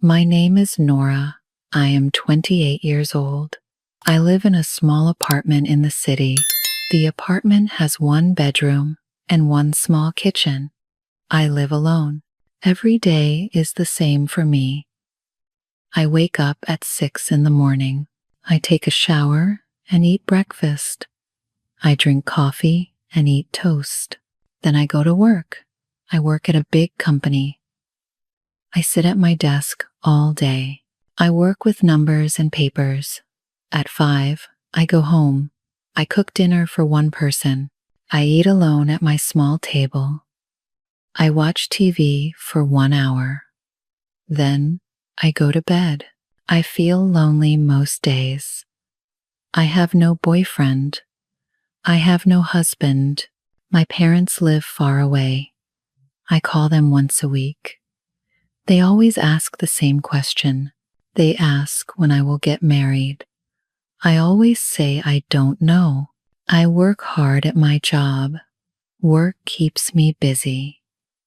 My name is Nora. I am 28 years old. I live in a small apartment in the city. The apartment has one bedroom and one small kitchen. I live alone. Every day is the same for me. I wake up at 6 in the morning. I take a shower and eat breakfast. I drink coffee and eat toast. Then I go to work. I work at a big company. I sit at my desk all day. I work with numbers and papers. At 5, I go home. I cook dinner for one person. I eat alone at my small table. I watch TV for 1 hour. Then I go to bed. I feel lonely most days. I have no boyfriend. I have no husband. My parents live far away. I call them once a week. They always ask the same question. They ask when I will get married. I always say I don't know. I work hard at my job. Work keeps me busy.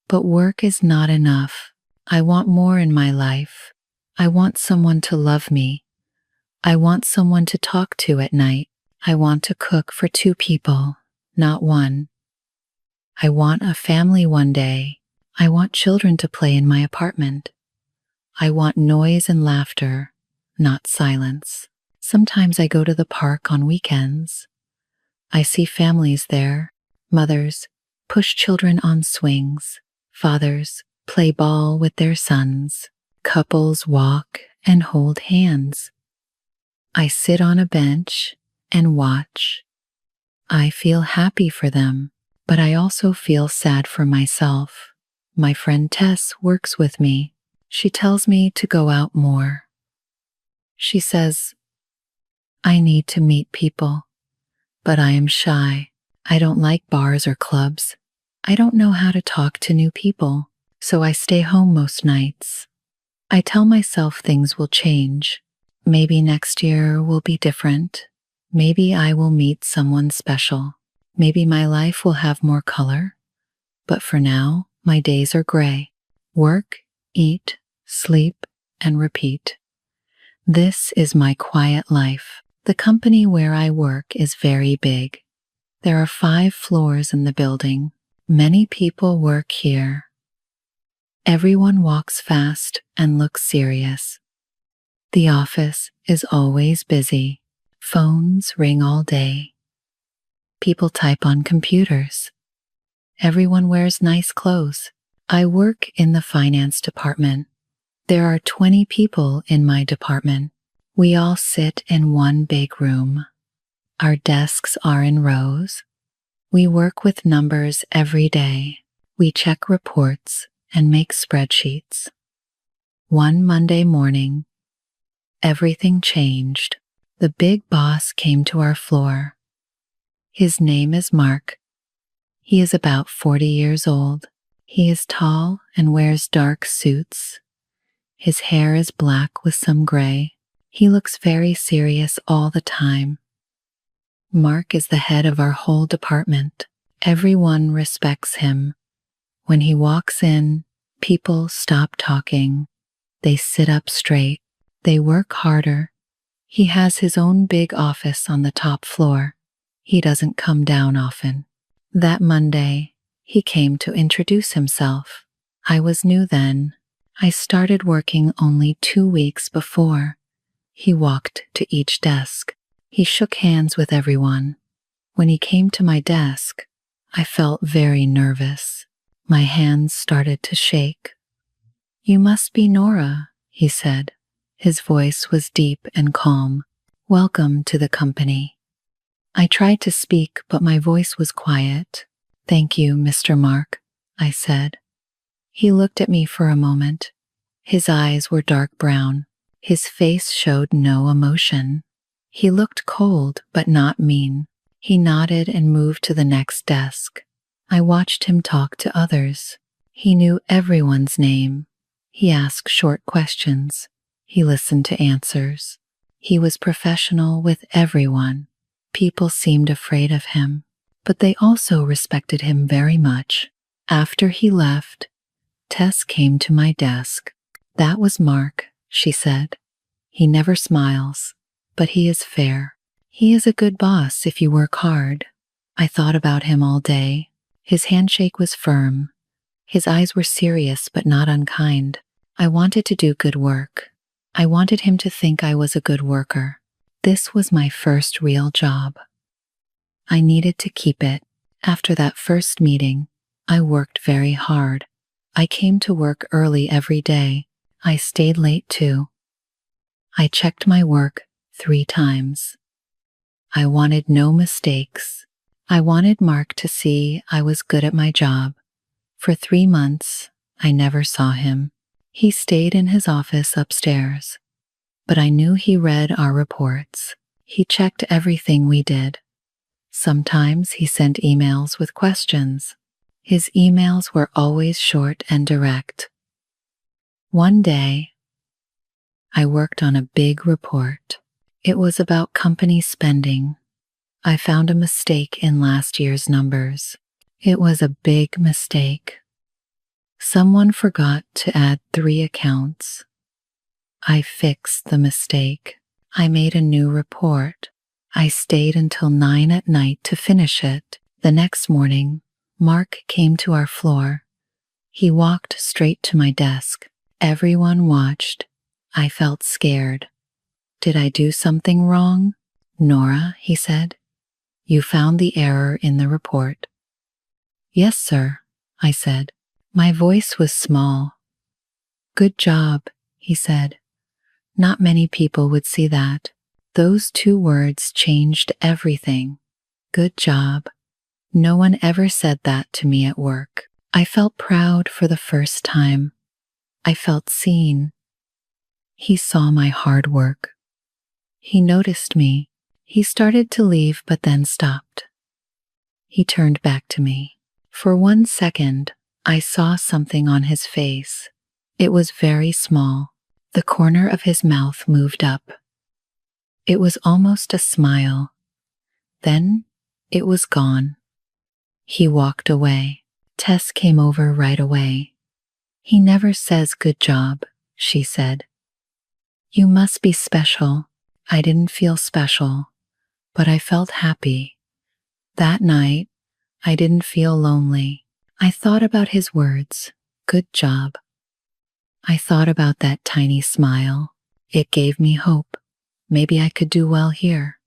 But work is not enough. I want more in my life. I want someone to love me. I want someone to talk to at night. I want to cook for 2 people, not 1. I want a family one day. I want children to play in my apartment. I want noise and laughter, not silence. Sometimes I go to the park on weekends. I see families there. Mothers push children on swings. Fathers play ball with their sons. Couples walk and hold hands. I sit on a bench and watch. I feel happy for them, but I also feel sad for myself. My friend Tess works with me. She tells me to go out more. She says, I need to meet people, but I am shy. I don't like bars or clubs. I don't know how to talk to new people, so I stay home most nights. I tell myself things will change. Maybe next year will be different. Maybe I will meet someone special. Maybe my life will have more color. But for now, my days are gray. Work, eat, sleep, and repeat. This is my quiet life. The company where I work is very big. There are 5 floors in the building. Many people work here. Everyone walks fast and looks serious. The office is always busy. Phones ring all day. People type on computers. Everyone wears nice clothes. I work in the finance department. There are 20 people in my department. We all sit in one big room. Our desks are in rows. We work with numbers every day. We check reports and make spreadsheets. One Monday morning, everything changed. The big boss came to our floor. His name is Mark. He is about 40 years old. He is tall and wears dark suits. His hair is black with some gray. He looks very serious all the time. Mark is the head of our whole department. Everyone respects him. When he walks in, people stop talking. They sit up straight. They work harder. He has his own big office on the top floor. He doesn't come down often. That Monday, he came to introduce himself. I was new then. I started working only 2 weeks before. He walked to each desk. He shook hands with everyone. When he came to my desk, I felt very nervous. My hands started to shake. You must be Nora, he said. His voice was deep and calm. Welcome to the company. I tried to speak, but my voice was quiet. Thank you, Mr. Mark, I said. He looked at me for a moment. His eyes were dark brown. His face showed no emotion. He looked cold, but not mean. He nodded and moved to the next desk. I watched him talk to others. He knew everyone's name. He asked short questions. He listened to answers. He was professional with everyone. People seemed afraid of him, but they also respected him very much. After he left, Tess came to my desk. That was Mark, she said. He never smiles, but he is fair. He is a good boss if you work hard. I thought about him all day. His handshake was firm. His eyes were serious but not unkind. I wanted to do good work. I wanted him to think I was a good worker. This was my first real job. I needed to keep it. After that first meeting, I worked very hard. I came to work early every day. I stayed late too. I checked my work 3 times. I wanted no mistakes. I wanted Mark to see I was good at my job. For 3 months, I never saw him. He stayed in his office upstairs. But I knew he read our reports. He checked everything we did. Sometimes he sent emails with questions. His emails were always short and direct. One day, I worked on a big report. It was about company spending. I found a mistake in last year's numbers. It was a big mistake. Someone forgot to add 3 accounts. I fixed the mistake. I made a new report. I stayed until 9 at night to finish it. The next morning, Mark came to our floor. He walked straight to my desk. Everyone watched. I felt scared. Did I do something wrong? Nora, he said. You found the error in the report. Yes, sir, I said. My voice was small. Good job, he said. Not many people would see that. Those 2 words changed everything. Good job. No one ever said that to me at work. I felt proud for the first time. I felt seen. He saw my hard work. He noticed me. He started to leave but then stopped. He turned back to me. For 1 second, I saw something on his face. It was very small. The corner of his mouth moved up. It was almost a smile. Then it was gone. He walked away. Tess came over right away. He never says good job, she said. You must be special. I didn't feel special, but I felt happy. That night, I didn't feel lonely. I thought about his words, good job. I thought about that tiny smile. It gave me hope. Maybe I could do well here.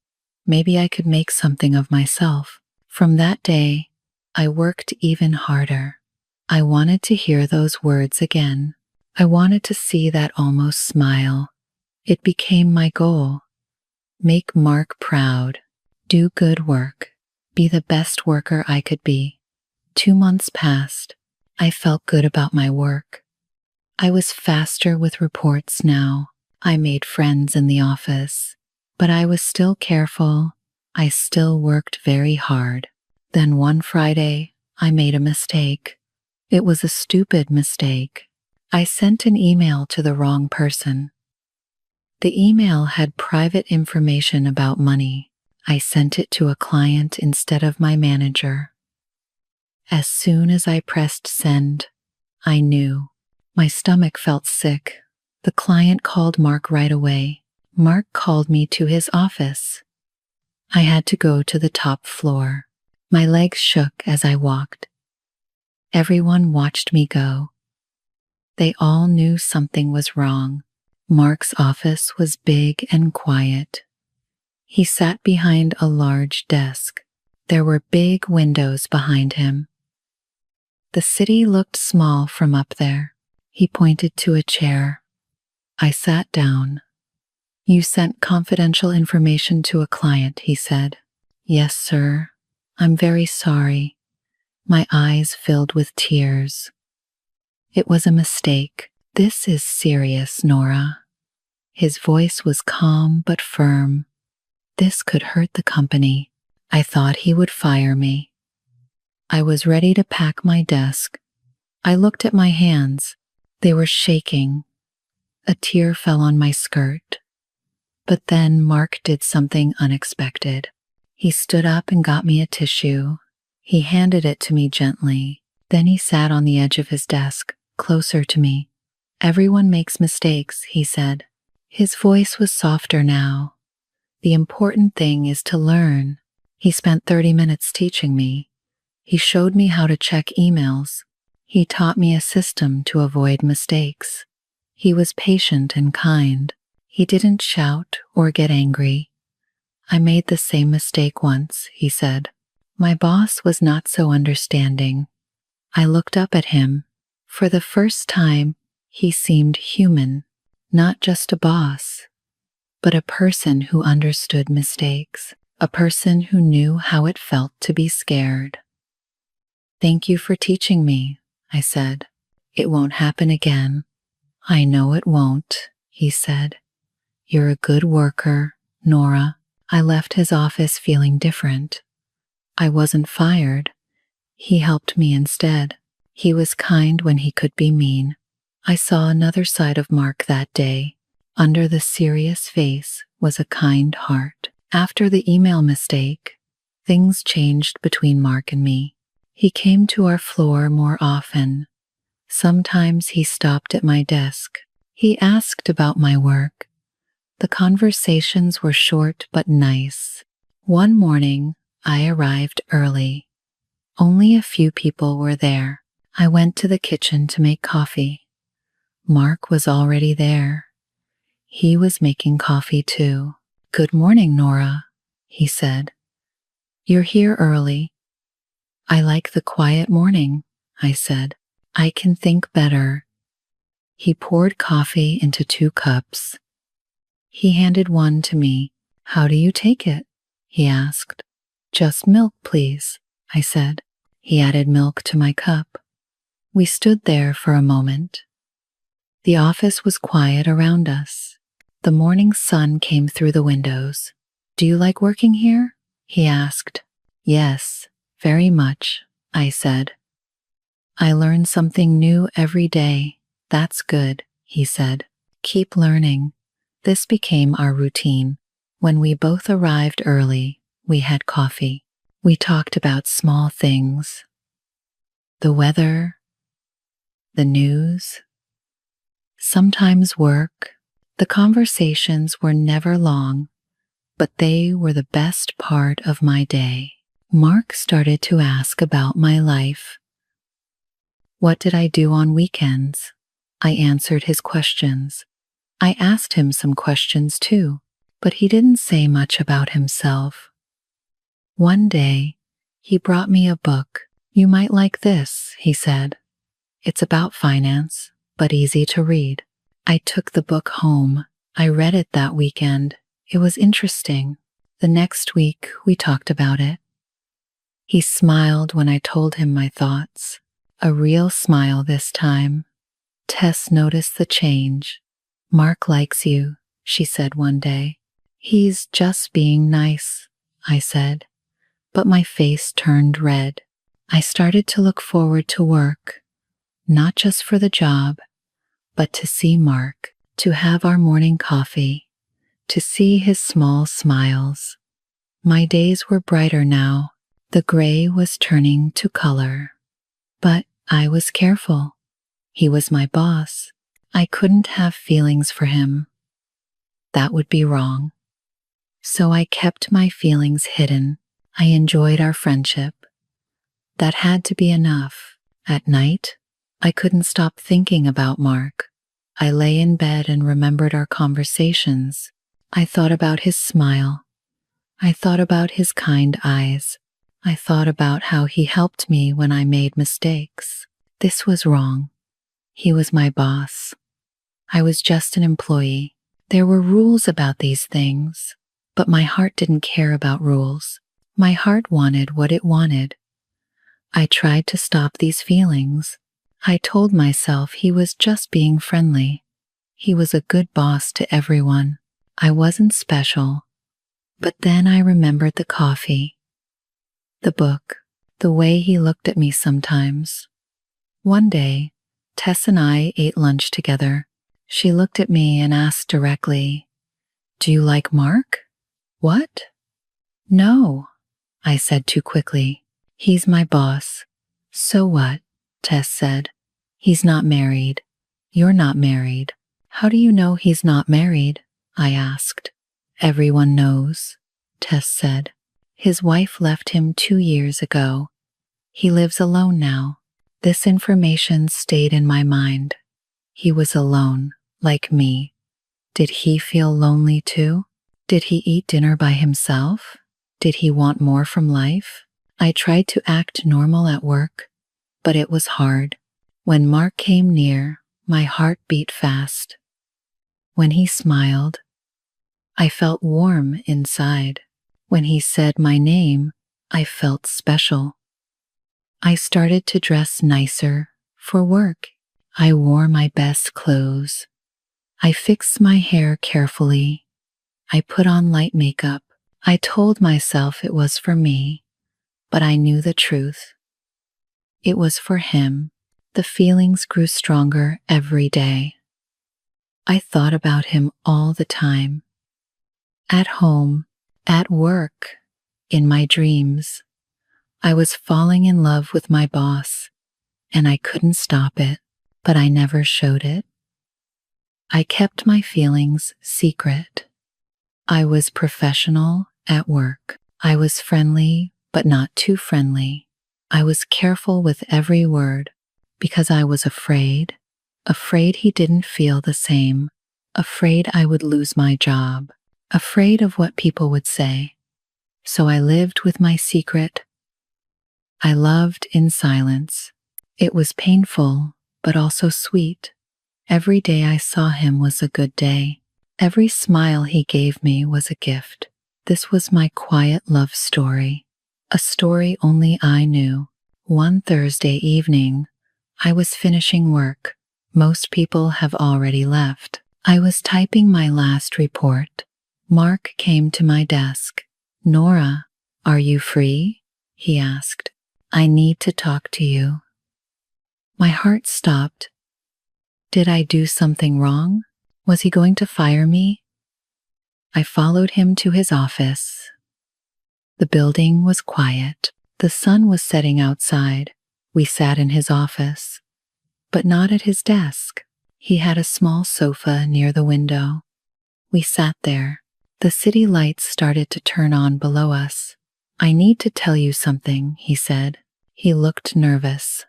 Maybe I could make something of myself. From that day, I worked even harder. I wanted to hear those words again. I wanted to see that almost smile. It became my goal. Make Mark proud. Do good work. Be the best worker I could be. 2 months passed. I felt good about my work. I was faster with reports now. I made friends in the office. But I was still careful. I still worked very hard. Then one Friday, I made a mistake. It was a stupid mistake. I sent an email to the wrong person. The email had private information about money. I sent it to a client instead of my manager. As soon as I pressed send, I knew. My stomach felt sick. The client called Mark right away. Mark called me to his office. I had to go to the top floor. My legs shook as I walked. Everyone watched me go. They all knew something was wrong. Mark's office was big and quiet. He sat behind a large desk. There were big windows behind him. The city looked small from up there. He pointed to a chair. I sat down. You sent confidential information to a client, he said. Yes, sir. I'm very sorry. My eyes filled with tears. It was a mistake. This is serious, Nora. His voice was calm but firm. This could hurt the company. I thought he would fire me. I was ready to pack my desk. I looked at my hands. They were shaking. A tear fell on my skirt. But then Mark did something unexpected. He stood up and got me a tissue. He handed it to me gently. Then he sat on the edge of his desk, closer to me. Everyone makes mistakes, he said. His voice was softer now. The important thing is to learn. He spent 30 minutes teaching me. He showed me how to check emails. He taught me a system to avoid mistakes. He was patient and kind. He didn't shout or get angry. I made the same mistake once, he said. My boss was not so understanding. I looked up at him. For the first time, he seemed human, not just a boss, but a person who understood mistakes, a person who knew how it felt to be scared. Thank you for teaching me, I said. It won't happen again. I know it won't, he said. You're a good worker, Nora. I left his office feeling different. I wasn't fired. He helped me instead. He was kind when he could be mean. I saw another side of Mark that day. Under the serious face was a kind heart. After the email mistake, things changed between Mark and me. He came to our floor more often. Sometimes he stopped at my desk. He asked about my work. The conversations were short but nice. One morning, I arrived early. Only a few people were there. I went to the kitchen to make coffee. Mark was already there. He was making coffee too. Good morning, Nora, he said. You're here early. I like the quiet morning, I said. I can think better. He poured coffee into 2 cups. He handed one to me. How do you take it? He asked. Just milk, please, I said. He added milk to my cup. We stood there for a moment. The office was quiet around us. The morning sun came through the windows. Do you like working here? He asked. Yes, very much, I said. I learn something new every day. That's good, he said. Keep learning. This became our routine. When we both arrived early, we had coffee. We talked about small things. The weather, the news, sometimes work. The conversations were never long, but they were the best part of my day. Mark started to ask about my life. What did I do on weekends? I answered his questions. I asked him some questions too, but he didn't say much about himself. One day, he brought me a book. You might like this, he said. It's about finance, but easy to read. I took the book home. I read it that weekend. It was interesting. The next week, we talked about it. He smiled when I told him my thoughts. A real smile this time. Tess noticed the change. Mark likes you, she said one day. He's just being nice, I said. But my face turned red. I started to look forward to work, not just for the job, but to see Mark, to have our morning coffee, to see his small smiles. My days were brighter now. The gray was turning to color. But I was careful. He was my boss. I couldn't have feelings for him. That would be wrong. So I kept my feelings hidden. I enjoyed our friendship. That had to be enough. At night, I couldn't stop thinking about Mark. I lay in bed and remembered our conversations. I thought about his smile. I thought about his kind eyes. I thought about how he helped me when I made mistakes. This was wrong. He was my boss. I was just an employee. There were rules about these things, but my heart didn't care about rules. My heart wanted what it wanted. I tried to stop these feelings. I told myself he was just being friendly. He was a good boss to everyone. I wasn't special. But then I remembered the coffee, the book, the way he looked at me sometimes. One day, Tess and I ate lunch together. She looked at me and asked directly, "Do you like Mark?" "What?" "No," I said too quickly. "He's my boss." "So what?" Tess said. "He's not married. You're not married. How do you know he's not married? I asked. Everyone knows, Tess said. His wife left him 2 years ago. He lives alone now. This information stayed in my mind. He was alone, like me. Did he feel lonely too? Did he eat dinner by himself? Did he want more from life? I tried to act normal at work, but it was hard. When Mark came near, my heart beat fast. When he smiled, I felt warm inside. When he said my name, I felt special. I started to dress nicer for work. I wore my best clothes. I fixed my hair carefully. I put on light makeup. I told myself it was for me, but I knew the truth. It was for him. The feelings grew stronger every day. I thought about him all the time. At home, at work, in my dreams. I was falling in love with my boss, and I couldn't stop it, but I never showed it. I kept my feelings secret. I was professional at work. I was friendly, but not too friendly. I was careful with every word because I was afraid he didn't feel the same, afraid I would lose my job, afraid of what people would say. So I lived with my secret. I loved in silence. It was painful, but also sweet. Every day I saw him was a good day. Every smile he gave me was a gift. This was my quiet love story, a story only I knew. One Thursday evening, I was finishing work. Most people have already left. I was typing my last report. Mark came to my desk. "Nora, are you free?" he asked. "I need to talk to you." My heart stopped. Did I do something wrong? Was he going to fire me? I followed him to his office. The building was quiet. The sun was setting outside. We sat in his office, but not at his desk. He had a small sofa near the window. We sat there. The city lights started to turn on below us. "I need to tell you something," he said. He looked nervous.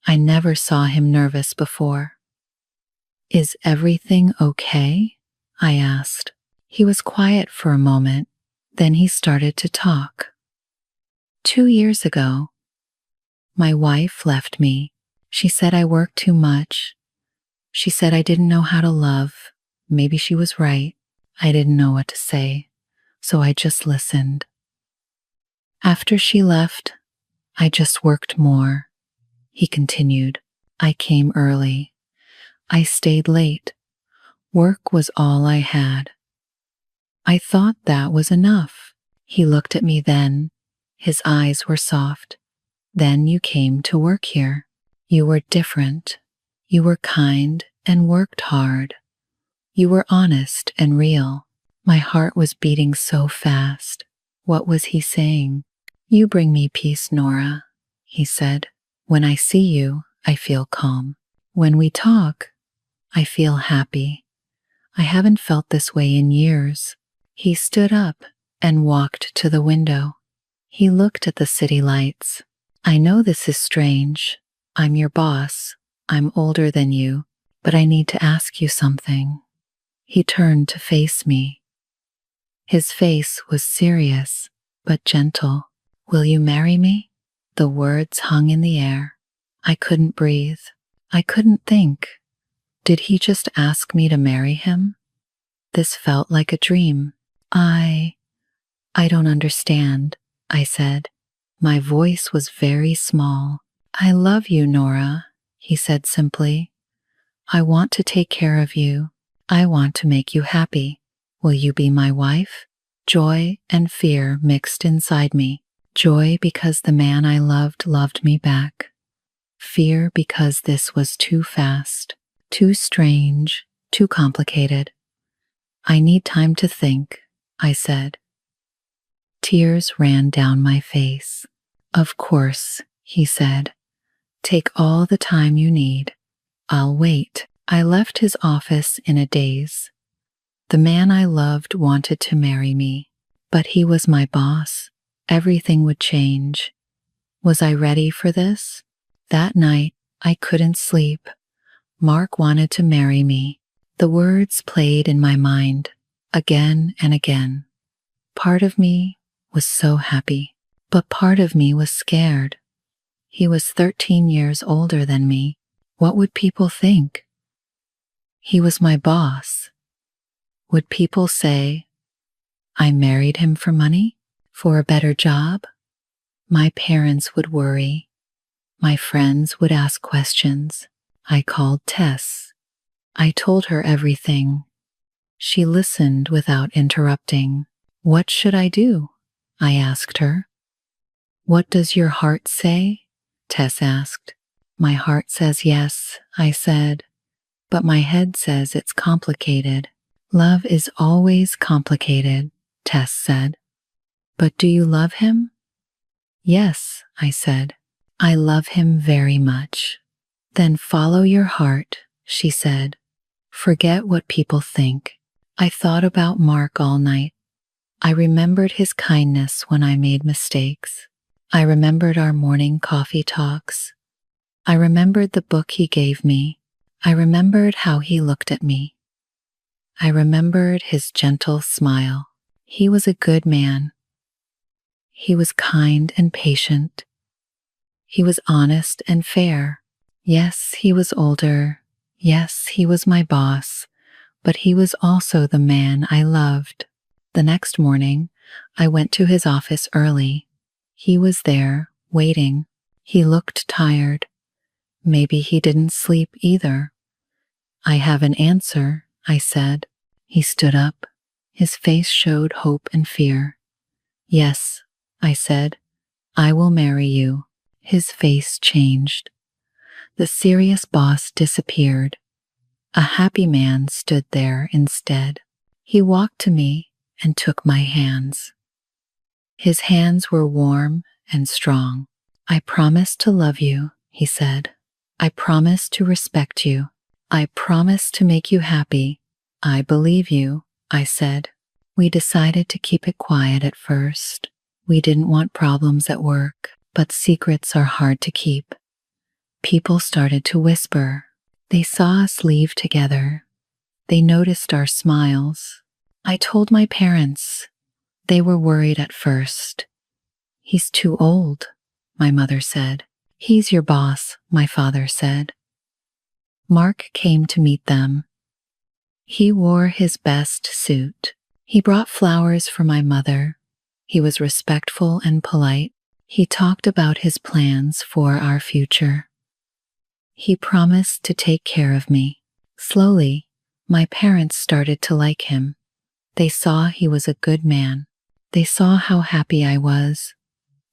I never saw him nervous before. "Is everything okay?" I asked. He was quiet for a moment. Then he started to talk. 2 years ago, my wife left me. She said I worked too much. She said I didn't know how to love. Maybe she was right. I didn't know what to say, so I just listened. After she left, I just worked more. He continued. I came early. I stayed late. Work was all I had. I thought that was enough. He looked at me then. His eyes were soft. Then you came to work here. You were different. You were kind and worked hard. You were honest and real. My heart was beating so fast. What was he saying? "You bring me peace, Nora," he said. "When I see you, I feel calm. When we talk, I feel happy. I haven't felt this way in years." He stood up and walked to the window. He looked at the city lights. "I know this is strange. I'm your boss. I'm older than you, but I need to ask you something." He turned to face me. His face was serious, but gentle. "Will you marry me?" The words hung in the air. I couldn't breathe. I couldn't think. Did he just ask me to marry him? This felt like a dream. I don't understand," I said. My voice was very small. "I love you, Nora," he said simply. "I want to take care of you. I want to make you happy. Will you be my wife?" Joy and fear mixed inside me. Joy because the man I loved me back. Fear because this was too fast, too strange, too complicated. "I need time to think," I said. Tears ran down my face. "Of course," he said. "Take all the time you need. I'll wait." I left his office in a daze. The man I loved wanted to marry me, but he was my boss. Everything would change. Was I ready for this? That night, I couldn't sleep. Mark wanted to marry me. The words played in my mind, again and again. Part of me was so happy, but part of me was scared. He was 13 years older than me. What would people think? He was my boss. Would people say, I married him for money? For a better job? My parents would worry. My friends would ask questions. I called Tess. I told her everything. She listened without interrupting. What should I do? I asked her. What does your heart say? Tess asked. My heart says yes, I said. But my head says it's complicated. Love is always complicated, Tess said. But do you love him? Yes, I said. I love him very much. Then follow your heart, she said. Forget what people think. I thought about Mark all night. I remembered his kindness when I made mistakes. I remembered our morning coffee talks. I remembered the book he gave me. I remembered how he looked at me. I remembered his gentle smile. He was a good man. He was kind and patient. He was honest and fair. Yes, he was older. Yes, he was my boss. But he was also the man I loved. The next morning, I went to his office early. He was there, waiting. He looked tired. Maybe he didn't sleep either. I have an answer, I said. He stood up. His face showed hope and fear. Yes, I said, I will marry you. His face changed. The serious boss disappeared. A happy man stood there instead. He walked to me and took my hands. His hands were warm and strong. I promise to love you, he said. I promise to respect you. I promise to make you happy. I believe you, I said. We decided to keep it quiet at first. We didn't want problems at work, but secrets are hard to keep. People started to whisper. They saw us leave together. They noticed our smiles. I told my parents. They were worried at first. He's too old, my mother said. He's your boss, my father said. Mark came to meet them. He wore his best suit. He brought flowers for my mother. He was respectful and polite. He talked about his plans for our future. He promised to take care of me. Slowly, my parents started to like him. They saw he was a good man. They saw how happy I was.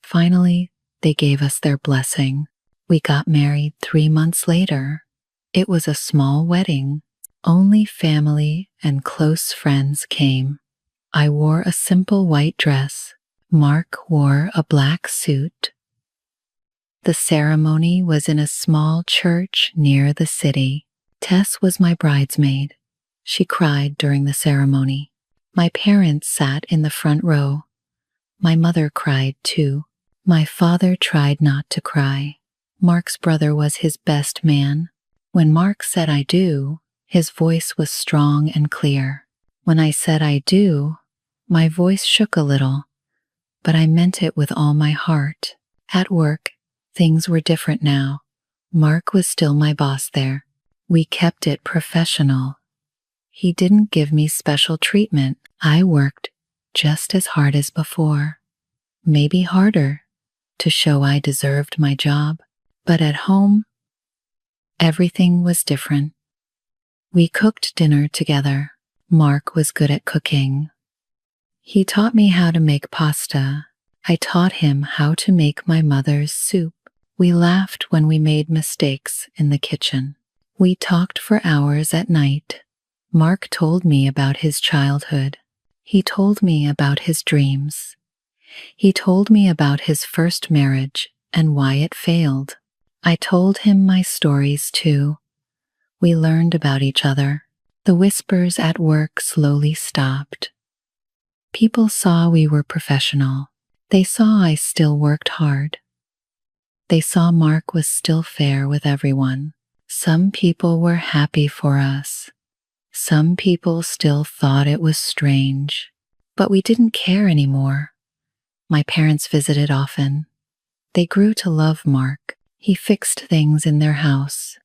Finally, they gave us their blessing. We got married 3 months later. It was a small wedding. Only family and close friends came. I wore a simple white dress. Mark wore a black suit. The ceremony was in a small church near the city. Tess was my bridesmaid. She cried during the ceremony. My parents sat in the front row. My mother cried too. My father tried not to cry. Mark's brother was his best man. When Mark said I do, his voice was strong and clear. When I said I do, my voice shook a little, but I meant it with all my heart. At work, things were different now. Mark was still my boss there. We kept it professional. He didn't give me special treatment. I worked just as hard as before, maybe harder, to show I deserved my job. But at home, everything was different. We cooked dinner together. Mark was good at cooking. He taught me how to make pasta. I taught him how to make my mother's soup. We laughed when we made mistakes in the kitchen. We talked for hours at night. Mark told me about his childhood. He told me about his dreams. He told me about his first marriage and why it failed. I told him my stories too. We learned about each other. The whispers at work slowly stopped. People saw we were professional. They saw I still worked hard. They saw Mark was still fair with everyone. Some people were happy for us. Some people still thought it was strange. But we didn't care anymore. My parents visited often. They grew to love Mark. He fixed things in their house.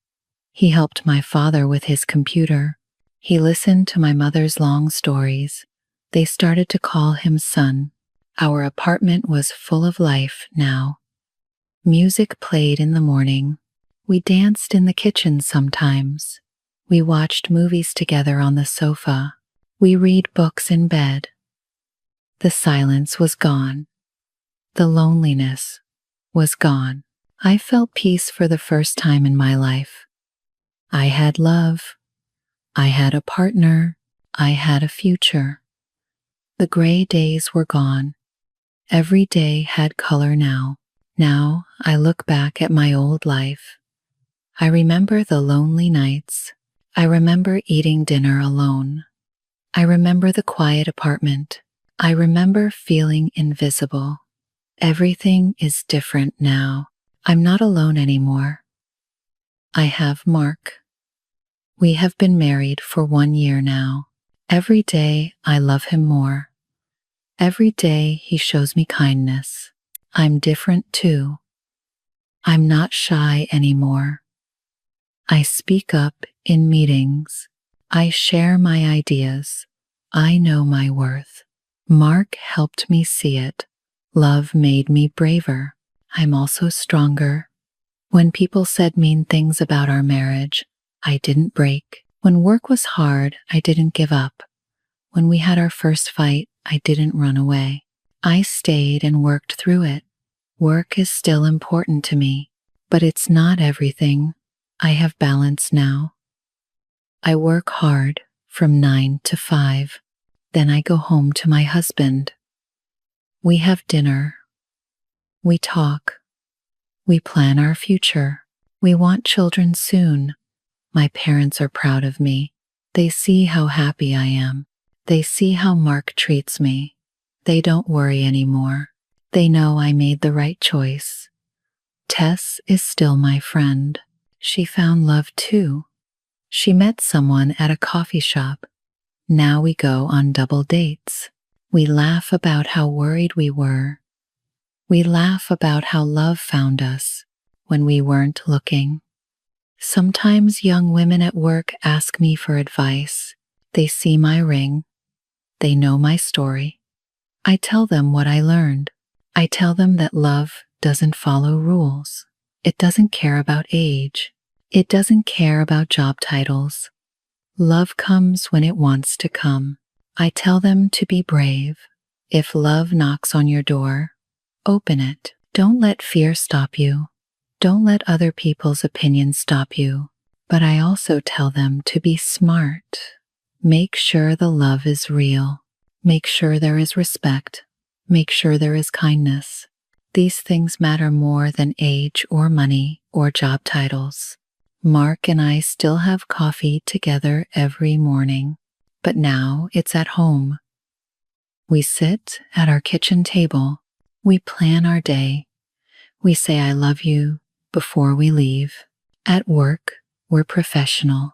He helped my father with his computer. He listened to my mother's long stories. They started to call him son. Our apartment was full of life now. Music played in the morning. We danced in the kitchen sometimes. We watched movies together on the sofa. We read books in bed. The silence was gone. The loneliness was gone. I felt peace for the first time in my life. I had love. I had a partner. I had a future. The gray days were gone. Every day had color now. Now I look back at my old life. I remember the lonely nights. I remember eating dinner alone. I remember the quiet apartment. I remember feeling invisible. Everything is different now. I'm not alone anymore. I have Mark. We have been married for 1 year now. Every day I love him more. Every day he shows me kindness. I'm different too. I'm not shy anymore. I speak up in meetings. I share my ideas. I know my worth. Mark helped me see it. Love made me braver. I'm also stronger. When people said mean things about our marriage, I didn't break. When work was hard, I didn't give up. When we had our first fight, I didn't run away. I stayed and worked through it. Work is still important to me, but it's not everything. I have balance now. I work hard from 9 to 5. Then I go home to my husband. We have dinner. We talk. We plan our future. We want children soon. My parents are proud of me. They see how happy I am. They see how Mark treats me. They don't worry anymore. They know I made the right choice. Tess is still my friend. She found love too. She met someone at a coffee shop. Now we go on double dates. We laugh about how worried we were. We laugh about how love found us when we weren't looking. Sometimes young women at work ask me for advice. They see my ring. They know my story. I tell them what I learned. I tell them that love doesn't follow rules. It doesn't care about age. It doesn't care about job titles. Love comes when it wants to come. I tell them to be brave. If love knocks on your door, open it. Don't let fear stop you. Don't let other people's opinions stop you. But I also tell them to be smart. Make sure the love is real. Make sure there is respect. Make sure there is kindness. These things matter more than age or money or job titles. Mark and I still have coffee together every morning, but now it's at home. We sit at our kitchen table. We plan our day. We say I love you before we leave. At work, we're professional.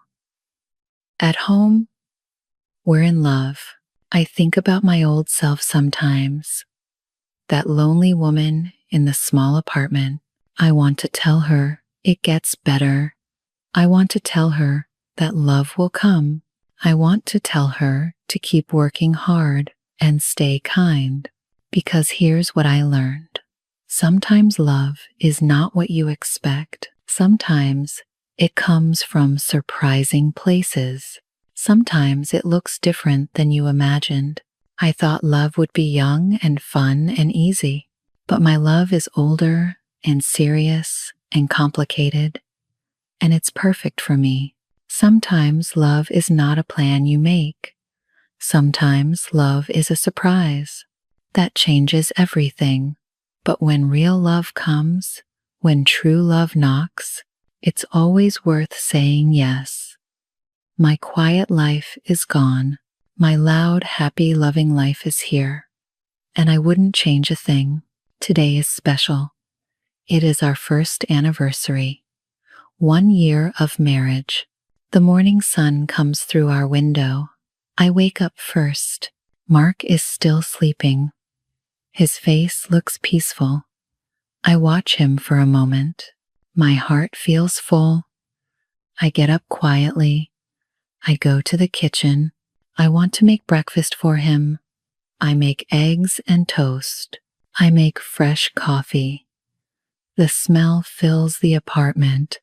At home, we're in love. I think about my old self sometimes. That lonely woman in the small apartment. I want to tell her it gets better. I want to tell her that love will come. I want to tell her to keep working hard and stay kind. Because here's what I learned. Sometimes love is not what you expect. Sometimes it comes from surprising places. Sometimes it looks different than you imagined. I thought love would be young and fun and easy, but my love is older and serious and complicated, and it's perfect for me. Sometimes love is not a plan you make. Sometimes love is a surprise that changes everything. But when real love comes, when true love knocks, it's always worth saying yes. My quiet life is gone. My loud, happy, loving life is here. And I wouldn't change a thing. Today is special. It is our first anniversary. 1 year of marriage. The morning sun comes through our window. I wake up first. Mark is still sleeping. His face looks peaceful. I watch him for a moment. My heart feels full. I get up quietly. I go to the kitchen. I want to make breakfast for him. I make eggs and toast. I make fresh coffee. The smell fills the apartment.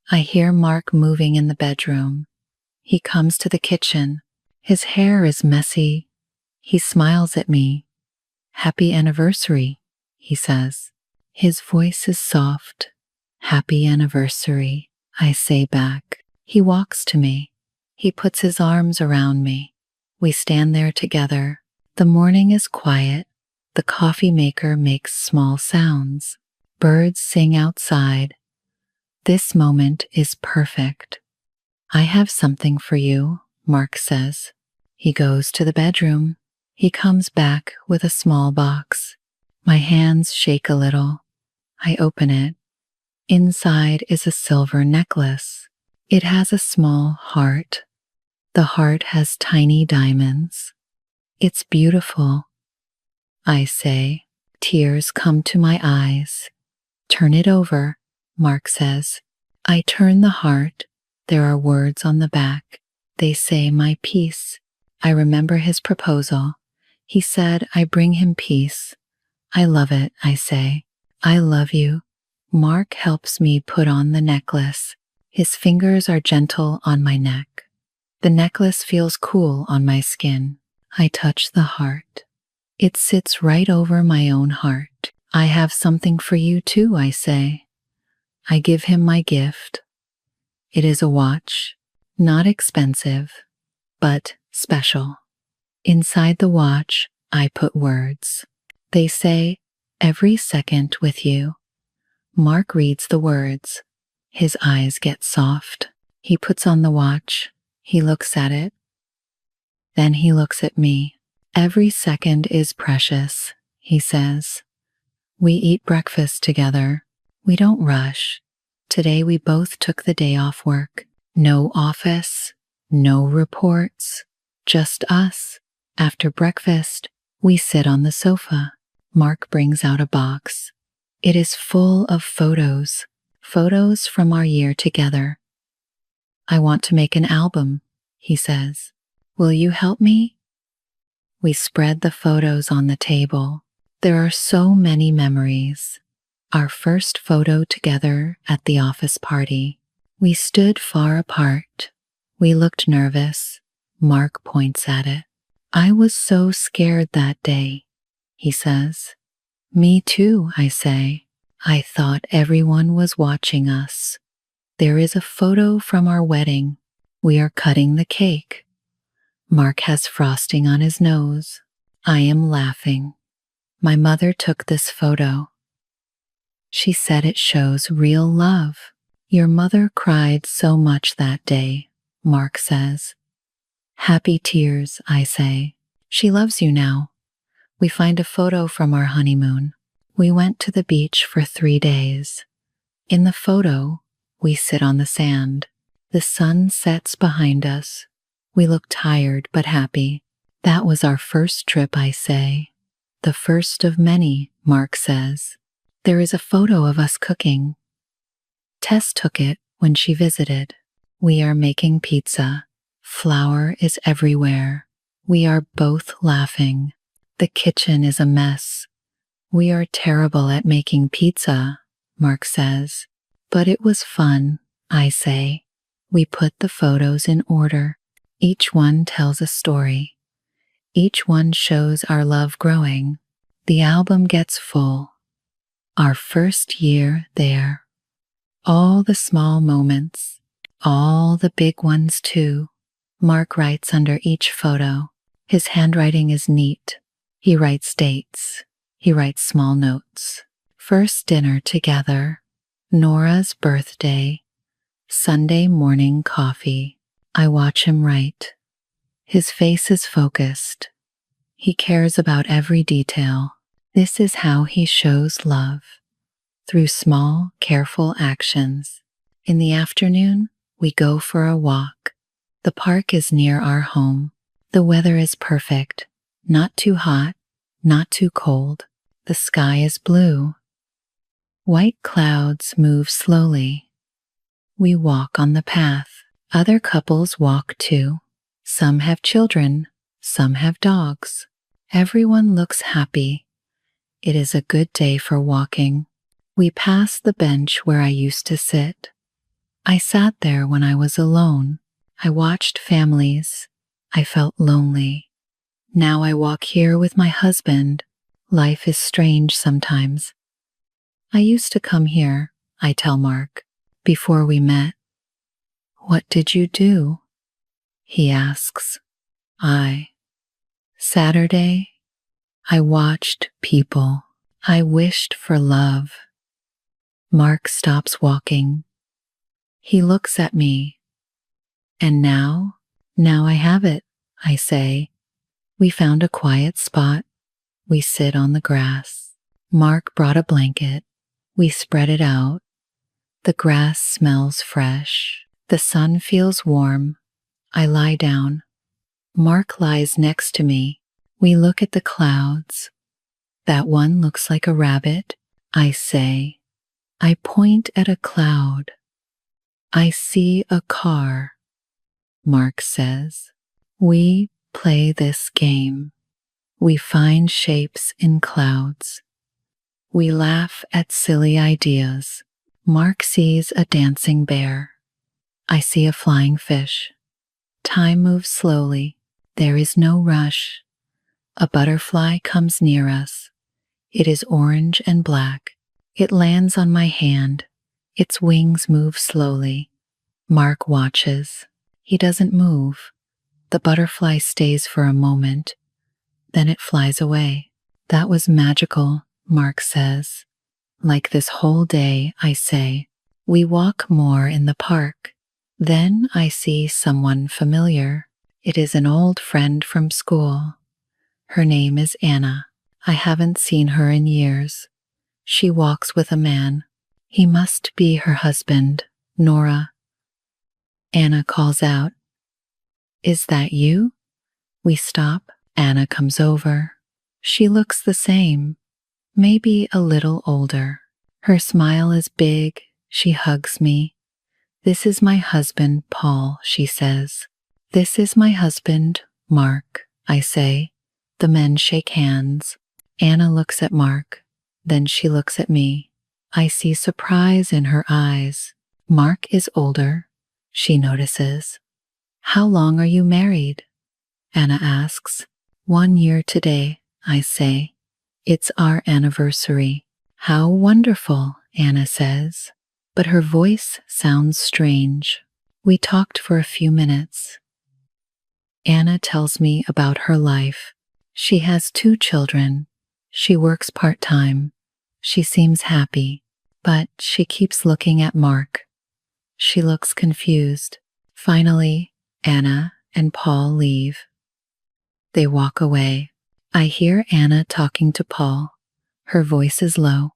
I hear Mark moving in the bedroom. He comes to the kitchen. His hair is messy. He smiles at me. "Happy anniversary," he says. His voice is soft. "Happy anniversary," I say back. He walks to me. He puts his arms around me. We stand there together. The morning is quiet. The coffee maker makes small sounds. Birds sing outside. This moment is perfect. "I have something for you," Mark says. He goes to the bedroom. He comes back with a small box. My hands shake a little. I open it. Inside is a silver necklace. It has a small heart. The heart has tiny diamonds. It's beautiful. I say. Tears come to my eyes. "Turn it over," Mark says. I turn the heart. There are words on the back. They say my peace. I remember his proposal. He said I bring him peace. I love it, I say. "I love you." Mark helps me put on the necklace. His fingers are gentle on my neck. The necklace feels cool on my skin. I touch the heart. It sits right over my own heart. "I have something for you too," I say. I give him my gift. It is a watch, not expensive, but special. Inside the watch, I put words. They say, "Every second with you." Mark reads the words. His eyes get soft. He puts on the watch. He looks at it. Then he looks at me. "Every second is precious," he says. We eat breakfast together. We don't rush. Today we both took the day off work. No office, no reports, just us. After breakfast, we sit on the sofa. Mark brings out a box. It is full of photos from our year together. "I want to make an album," he says. "Will you help me?" We spread the photos on the table. There are so many memories. Our first photo together at the office party. We stood far apart. We looked nervous. Mark points at it. "I was so scared that day," he says. "Me too," I say. "I thought everyone was watching us." There is a photo from our wedding. We are cutting the cake. Mark has frosting on his nose. I am laughing. My mother took this photo. She said it shows real love. "Your mother cried so much that day," Mark says. "Happy tears," I say. "She loves you now." We find a photo from our honeymoon. We went to the beach for 3 days. In the photo, we sit on the sand. The sun sets behind us. We look tired but happy. "That was our first trip," I say. "The first of many," Mark says. There is a photo of us cooking. Tess took it when she visited. We are making pizza. Flour is everywhere. We are both laughing. The kitchen is a mess. "We are terrible at making pizza," Mark says. "But it was fun," I say. We put the photos in order. Each one tells a story. Each one shows our love growing. The album gets full. Our first year there. All the small moments, all the big ones too. Mark writes under each photo. His handwriting is neat. He writes dates. He writes small notes. First dinner together. Nora's birthday. Sunday morning coffee. I watch him write. His face is focused. He cares about every detail. This is how he shows love, through small, careful actions. In the afternoon, we go for a walk. The park is near our home. The weather is perfect, not too hot, not too cold. The sky is blue. White clouds move slowly. We walk on the path. Other couples walk too. Some have children, some have dogs. Everyone looks happy. It is a good day for walking. We pass the bench where I used to sit. I sat there when I was alone. I watched families. I felt lonely. Now I walk here with my husband. Life is strange sometimes. I used to come here, I tell Mark, before we met. What did you do? He asks. Saturday, I watched people. I wished for love. Mark stops walking. He looks at me. And now I have it, I say. We found a quiet spot. We sit on the grass. Mark brought a blanket. We spread it out. The grass smells fresh. The sun feels warm. I lie down. Mark lies next to me. We look at the clouds. That one looks like a rabbit, I say. I point at a cloud. I see a car. Mark says. We play this game. We find shapes in clouds. We laugh at silly ideas. Mark sees a dancing bear. I see a flying fish. Time moves slowly. There is no rush. A butterfly comes near us. It is orange and black. It lands on my hand. Its wings move slowly. Mark watches. He doesn't move. The butterfly stays for a moment. Then it flies away. That was magical, Mark says. Like this whole day, I say. We walk more in the park. Then I see someone familiar. It is an old friend from school. Her name is Anna. I haven't seen her in years. She walks with a man. He must be her husband, Nora. Anna calls out, "Is that you?" We stop. Anna comes over. She looks the same, maybe a little older. Her smile is big. She hugs me. "This is my husband, Paul," she says. "This is my husband, Mark," I say. The men shake hands. Anna looks at Mark. Then she looks at me. I see surprise in her eyes. Mark is older. She notices. "How long are you married?" Anna asks. 1 year today, I say. "It's our anniversary." "How wonderful," Anna says. But her voice sounds strange. We talked for a few minutes. Anna tells me about her life. She has 2 children. She works part-time. She seems happy, but she keeps looking at Mark. She looks confused. Finally, Anna and Paul leave. They walk away. I hear Anna talking to Paul. Her voice is low,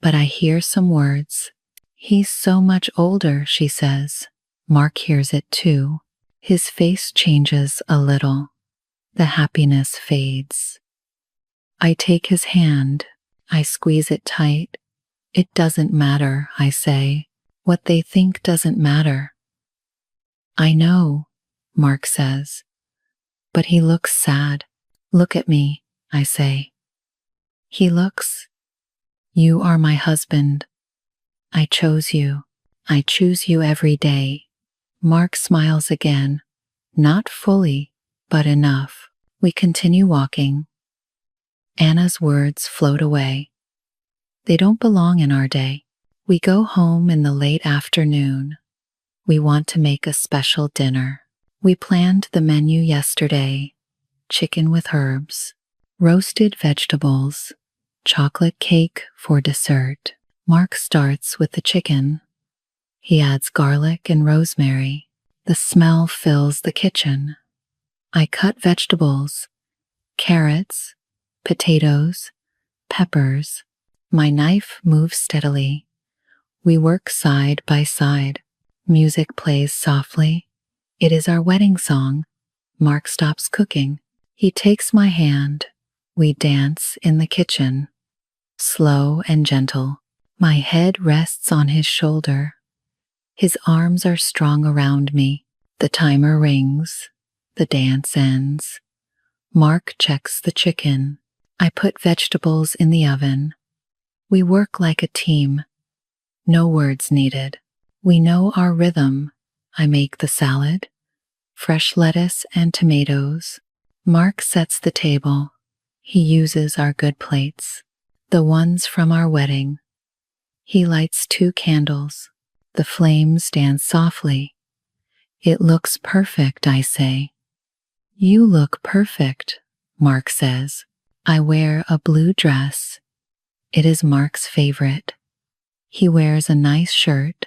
but I hear some words. "He's so much older," she says. Mark hears it too. His face changes a little. The happiness fades. I take his hand. I squeeze it tight. "It doesn't matter," I say. "What they think doesn't matter." "I know," Mark says. But he looks sad. "Look at me," I say. He looks. "You are my husband. I chose you. I choose you every day." Mark smiles again. Not fully, but enough. We continue walking. Anna's words float away. They don't belong in our day. We go home in the late afternoon. We want to make a special dinner. We planned the menu yesterday. Chicken with herbs, roasted vegetables, chocolate cake for dessert. Mark starts with the chicken. He adds garlic and rosemary. The smell fills the kitchen. I cut vegetables, carrots, potatoes, peppers. My knife moves steadily. We work side by side. Music plays softly. It is our wedding song. Mark stops cooking. He takes my hand. We dance in the kitchen. Slow and gentle. My head rests on his shoulder. His arms are strong around me. The timer rings. The dance ends. Mark checks the chicken. I put vegetables in the oven. We work like a team. No words needed. We know our rhythm. I make the salad, fresh lettuce and tomatoes. Mark sets the table. He uses our good plates, the ones from our wedding. He lights 2 candles. The flames dance softly. It looks perfect, I say. You look perfect, Mark says. I wear a blue dress. It is Mark's favorite. He wears a nice shirt,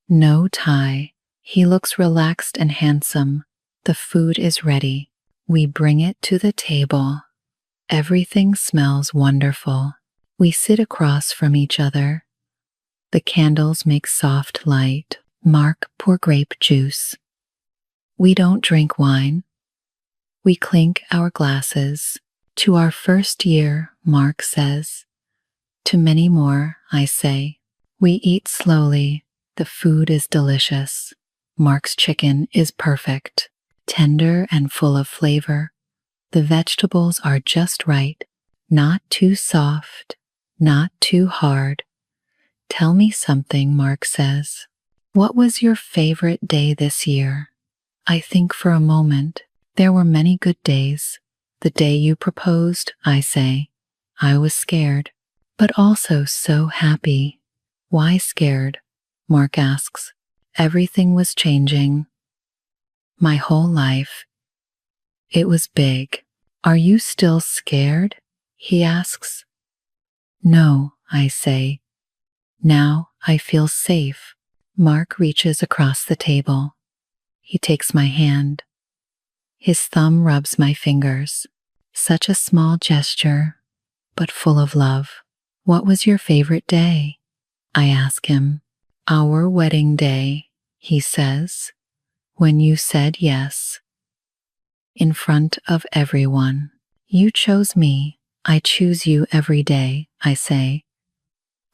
no tie. He looks relaxed and handsome. The food is ready. We bring it to the table. Everything smells wonderful. We sit across from each other. The candles make soft light. Mark pour grape juice. We don't drink wine. We clink our glasses. To our first year, Mark says. To many more, I say. We eat slowly. The food is delicious. Mark's chicken is perfect, tender and full of flavor. The vegetables are just right, not too soft, not too hard. Tell me something, Mark says. What was your favorite day this year? I think for a moment. There were many good days. The day you proposed, I say. I was scared, but also so happy. Why scared? Mark asks. Everything was changing. My whole life. It was big. Are you still scared? He asks. No, I say. Now I feel safe. Mark reaches across the table. He takes my hand. His thumb rubs my fingers. Such a small gesture, but full of love. What was your favorite day? I ask him. Our wedding day, he says, when you said yes. In front of everyone. You chose me. I choose you every day, I say.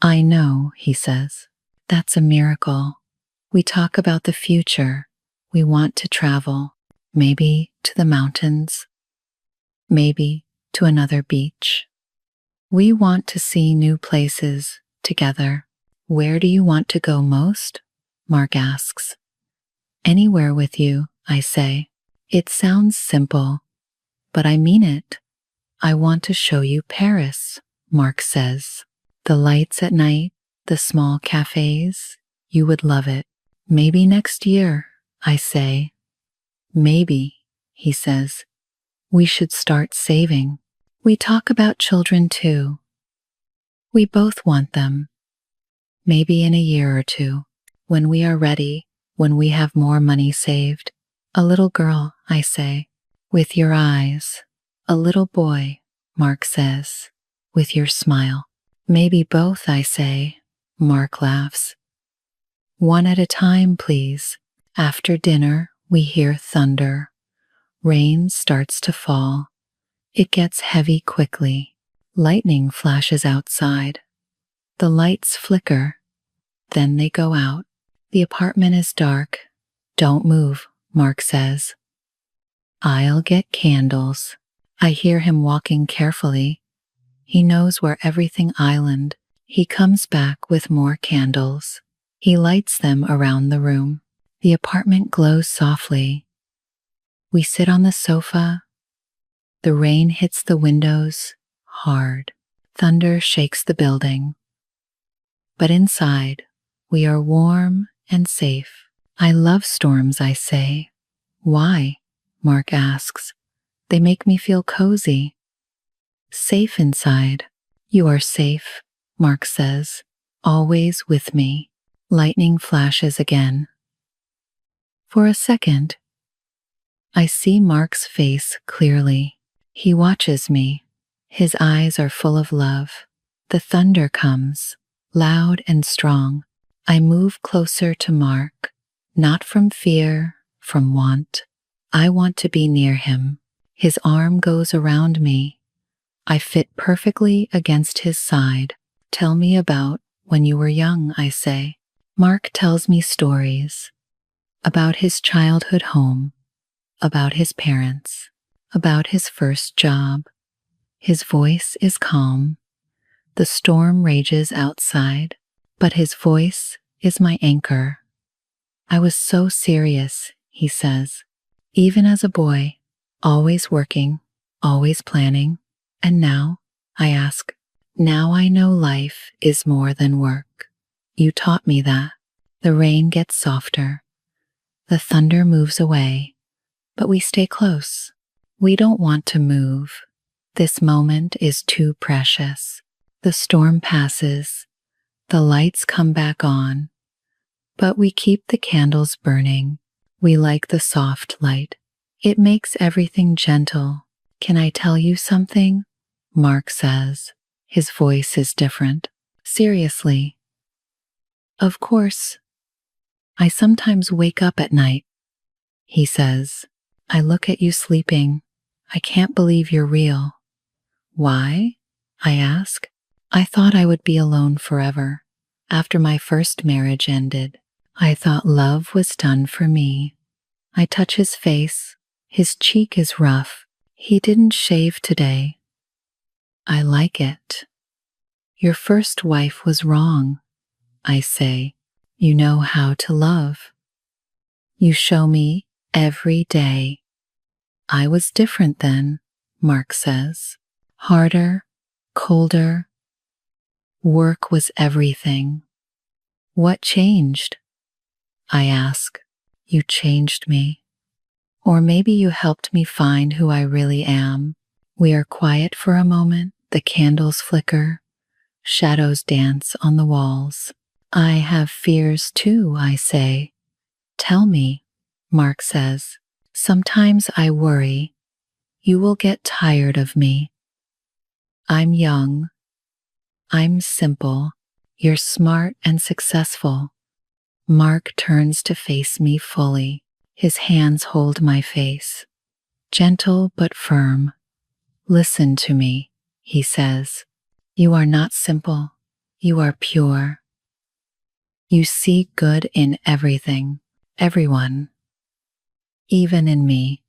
I know, he says. That's a miracle. We talk about the future. We want to travel. Maybe to the mountains. Maybe to another beach. We want to see new places together. Where do you want to go most? Mark asks. Anywhere with you, I say. It sounds simple, but I mean it. I want to show you Paris, Mark says. The lights at night, the small cafes, you would love it. Maybe next year, I say. Maybe, he says. We should start saving. We talk about children too. We both want them. Maybe in a year or two, when we are ready, when we have more money saved. A little girl, I say, with your eyes. A little boy, Mark says, with your smile. Maybe both, I say. Mark laughs. One at a time, please. After dinner, we hear thunder. Rain starts to fall. It gets heavy quickly. Lightning flashes outside. The lights flicker. Then they go out. The apartment is dark. Don't move, Mark says. I'll get candles. I hear him walking carefully. He knows where everything island. He comes back with more candles. He lights them around the room. The apartment glows softly. We sit on the sofa. The rain hits the windows hard. Thunder shakes the building. But inside, we are warm and safe. I love storms, I say. Why? Mark asks. They make me feel cozy. Safe inside. You are safe, Mark says. Always with me. Lightning flashes again. For a second, I see Mark's face clearly. He watches me. His eyes are full of love. The thunder comes, loud and strong. I move closer to Mark, not from fear, from want. I want to be near him. His arm goes around me. I fit perfectly against his side. Tell me about when you were young, I say. Mark tells me stories about his childhood home, about his parents, about his first job. His voice is calm. The storm rages outside, but his voice is my anchor. I was so serious, he says, even as a boy, always working, always planning. And now, I ask, now I know life is more than work. You taught me that. The rain gets softer. The thunder moves away, but we stay close. We don't want to move. This moment is too precious. The storm passes. The lights come back on. But we keep the candles burning. We like the soft light. It makes everything gentle. Can I tell you something? Mark says. His voice is different. Seriously. Of course. I sometimes wake up at night. He says. I look at you sleeping. I can't believe you're real. Why? I ask. I thought I would be alone forever. After my first marriage ended, I thought love was done for me. I touch his face. His cheek is rough. He didn't shave today. I like it. Your first wife was wrong, I say. You know how to love. You show me every day. I was different then, Mark says. Harder, colder. Work was everything. What changed? I ask. You changed me. Or maybe you helped me find who I really am. We are quiet for a moment. The candles flicker. Shadows dance on the walls. I have fears too, I say. Tell me, Mark says. Sometimes I worry. You will get tired of me. I'm young. I'm simple. You're smart and successful. Mark turns to face me fully. His hands hold my face. Gentle but firm. Listen to me, he says. You are not simple. You are pure. You see good in everything, everyone, even in me.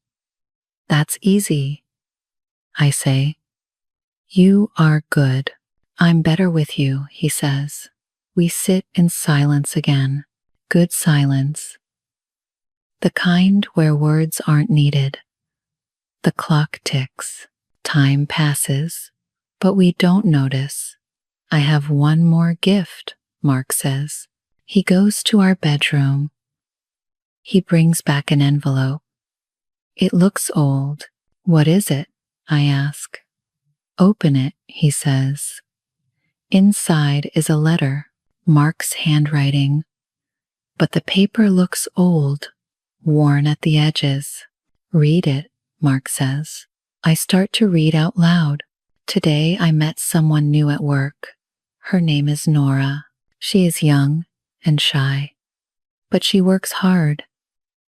That's easy, I say. You are good. I'm better with you, he says. We sit in silence again. Good silence. The kind where words aren't needed. The clock ticks. Time passes, but we don't notice. I have one more gift, Mark says. He goes to our bedroom. He brings back an envelope. It looks old. What is it? I ask. Open it, he says. Inside is a letter, Mark's handwriting. But the paper looks old, worn at the edges. Read it, Mark says. I start to read out loud. Today I met someone new at work. Her name is Nora. She is young and shy, but she works hard.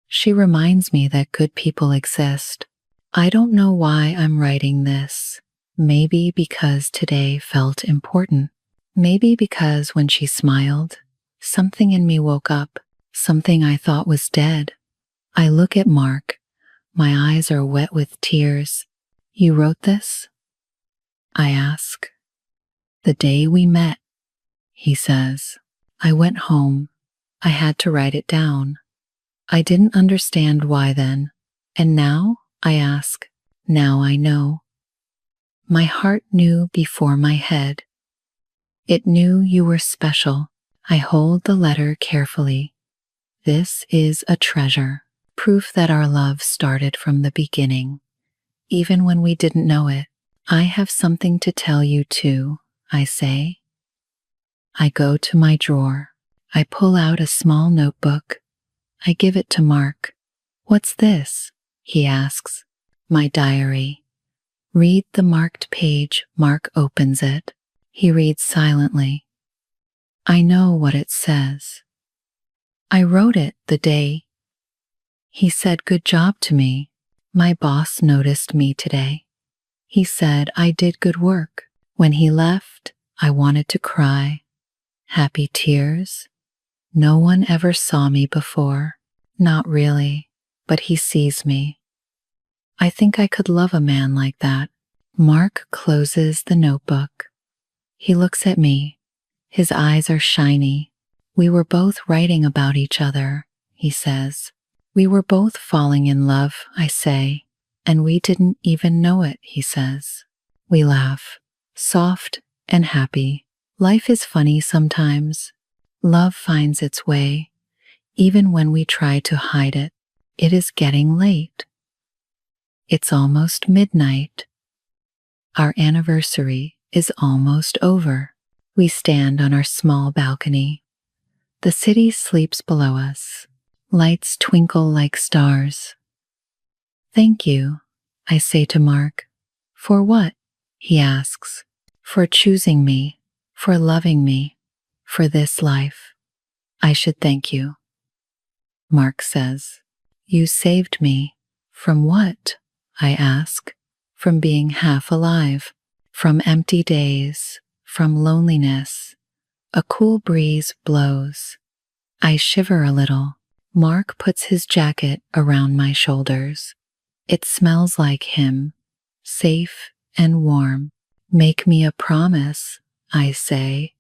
She reminds me that good people exist. I don't know why I'm writing this. Maybe because today felt important. Maybe because when she smiled, something in me woke up, something I thought was dead. I look at Mark. My eyes are wet with tears. You wrote this? I ask. The day we met, he says. I went home. I had to write it down. I didn't understand why then. And now, I ask. Now I know. My heart knew before my head. It knew you were special. I hold the letter carefully. This is a treasure, proof that our love started from the beginning, even when we didn't know it. I have something to tell you too, I say. I go to my drawer. I pull out a small notebook. I give it to Mark. What's this? He asks. My diary. Read the marked page. Mark opens it. He reads silently. I know what it says. I wrote it the day he said good job to me. My boss noticed me today. He said I did good work. When he left, I wanted to cry. Happy tears. No one ever saw me before. Not really, but he sees me. I think I could love a man like that. Mark closes the notebook. He looks at me. His eyes are shiny. We were both writing about each other, he says. We were both falling in love, I say, and we didn't even know it, he says. We laugh, soft and happy. Life is funny sometimes. Love finds its way, even when we try to hide it. It is getting late. It's almost midnight. Our anniversary is almost over. We stand on our small balcony. The city sleeps below us. Lights twinkle like stars. Thank you, I say to Mark. For what? He asks. For choosing me, for loving me, for this life. I should thank you. Mark says. You saved me. From what? I ask. From being half alive, from empty days, from loneliness. A cool breeze blows. I shiver a little. Mark puts his jacket around my shoulders. It smells like him, safe and warm. Make me a promise, I say.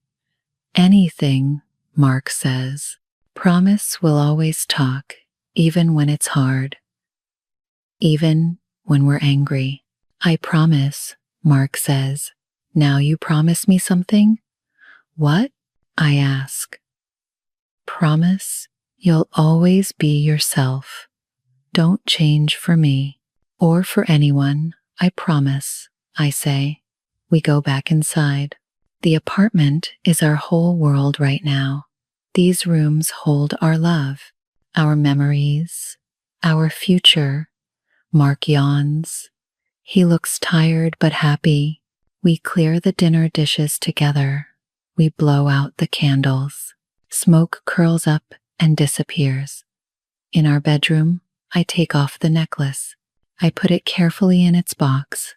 Anything, Mark says. Promise we'll always talk, even when it's hard. Even when we're angry. I promise, Mark says. Now you promise me something? What? I ask. Promise you'll always be yourself. Don't change for me or for anyone, I promise, I say. We go back inside. The apartment is our whole world right now. These rooms hold our love, our memories, our future. Mark yawns. He looks tired but happy. We clear the dinner dishes together. We blow out the candles. Smoke curls up and disappears. In our bedroom, I take off the necklace. I put it carefully in its box.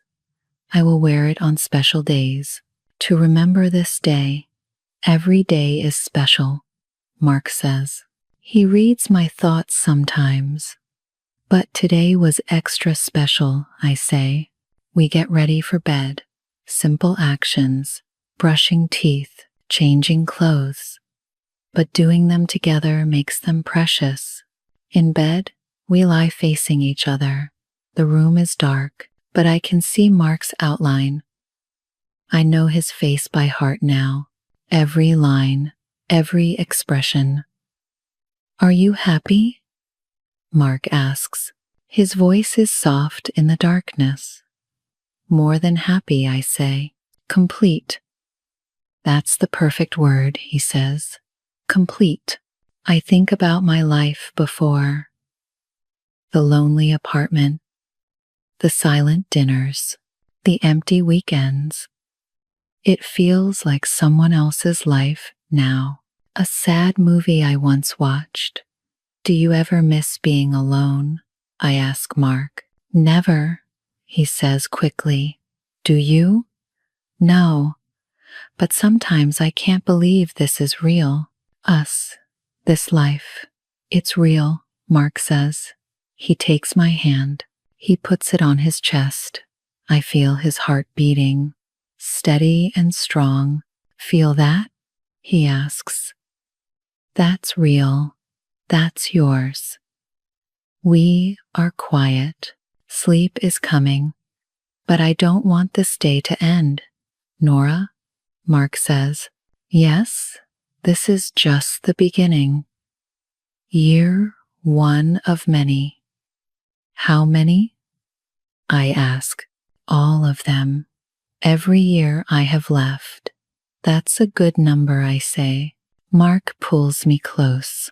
I will wear it on special days. To remember this day. Every day is special, Mark says. He reads my thoughts sometimes. But today was extra special, I say. We get ready for bed. Simple actions, brushing teeth, changing clothes. But doing them together makes them precious. In bed, we lie facing each other. The room is dark, but I can see Mark's outline. I know his face by heart now. Every line, every expression. Are you happy? Mark asks. His voice is soft in the darkness. More than happy, I say. Complete. That's the perfect word, he says. Complete. I think about my life before. The lonely apartment. The silent dinners. The empty weekends. It feels like someone else's life now. A sad movie I once watched. Do you ever miss being alone? I ask Mark. Never, he says quickly. Do you? No, but sometimes I can't believe this is real. Us, this life. It's real, Mark says. He takes my hand. He puts it on his chest. I feel his heart beating. Steady and strong. Feel that? He asks. That's real. That's yours. We are quiet. Sleep is coming. But I don't want this day to end. Nora, Mark says. Yes, this is just the beginning. Year 1 of many. How many? I ask. All of them. Every year I have left. That's a good number, I say. Mark pulls me close.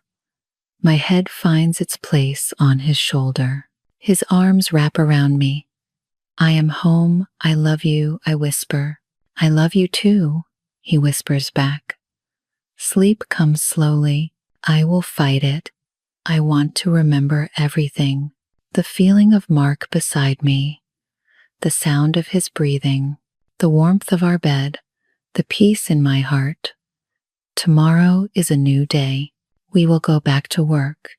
My head finds its place on his shoulder. His arms wrap around me. I am home, I love you, I whisper. I love you too, he whispers back. Sleep comes slowly. I will fight it. I want to remember everything. The feeling of Mark beside me, the sound of his breathing, the warmth of our bed, the peace in my heart. Tomorrow is a new day. We will go back to work,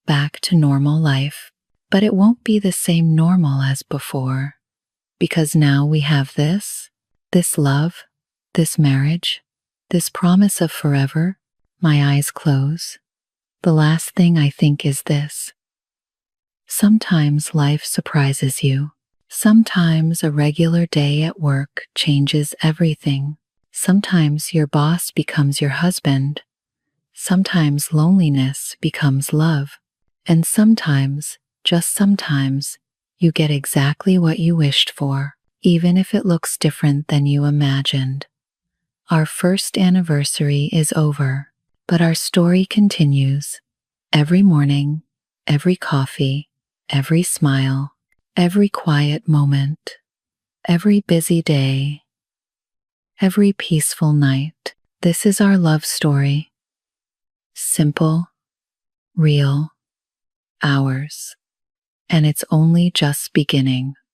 back to normal life. But it won't be the same normal as before. Because now we have this love, this marriage, this promise of forever. My eyes close. The last thing I think is this. Sometimes life surprises you. Sometimes a regular day at work changes everything. Sometimes your boss becomes your husband. Sometimes loneliness becomes love. And sometimes, just sometimes, you get exactly what you wished for, even if it looks different than you imagined. Our first anniversary is over, but our story continues. Every morning, every coffee, every smile, every quiet moment, every busy day, every peaceful night. This is our love story. Simple, real, ours. And it's only just beginning.